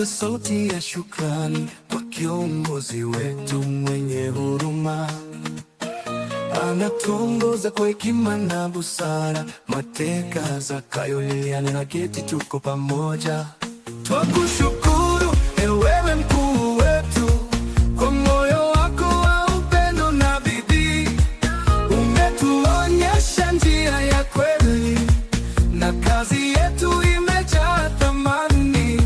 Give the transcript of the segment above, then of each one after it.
tupe sauti ya shukrani kwa kiongozi wetu mwenye huruma, anatuongoza kwa hekima na busara. Mateka Zakayo, Liliana na Keti, tuko pamoja. Twakushukuru ewewe mkuu wetu kwa moyo wako wa upendo na bidii. Umetuonyesha njia ya kweli na kazi yetu imejaa thamani.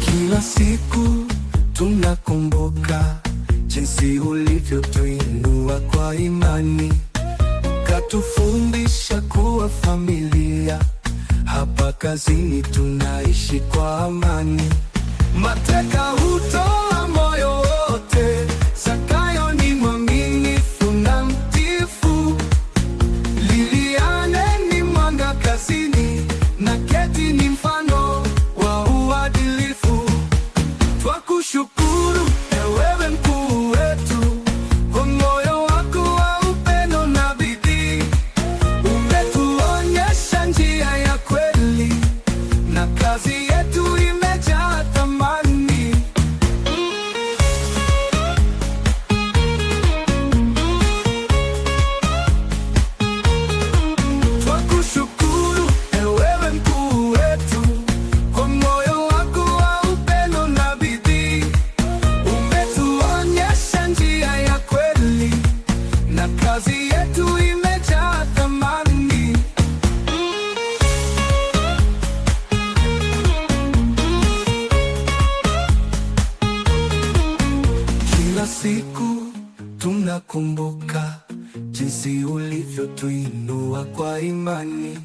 Kila siku tunakumbuka jinsi ulivyotuinua kwa imani, ukatufundisha kuwa familia. Hapa kazini tunaishi kwa amani. Mateka hutoa moyo wote, Zakayo ni mwaminifu na mtiifu. Liliane ni mwanga kazini, na Keti ni mfano wa uadilifu. Twakushukuru ewewe mkuu wetu kwa moyo wako wa upendo na bidii. Umetuonyesha njia ya kweli na kazi yetu imejaa thamani. Twakushukuru ewewe mkuu wetu kwa moyo wako wa upendo na bidii. Umetuonyesha njia ya kweli na kazi yetu imejaa thamani. Kila siku tunakumbuka jinsi ulivyotuinua kwa imani,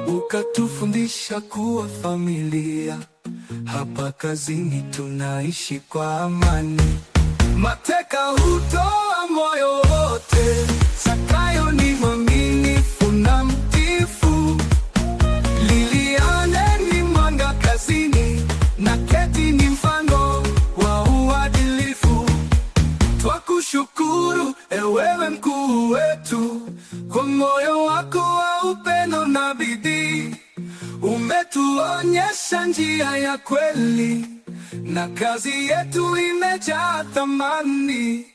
ukatufundisha kuwa familia. Hapa kazini tunaishi kwa amani. Mateka hutoa moyo wote, Zakayo ni mwaminifu na mtiifu. Liliane ni mwanga kazini, na Keti ni mfano wa uadilifu. Twakushukuru ewewe mkuu wetu kwa moyo wako wa upendo na bidii. Umetuonyesha njia ya kweli na kazi yetu imejaa thamani.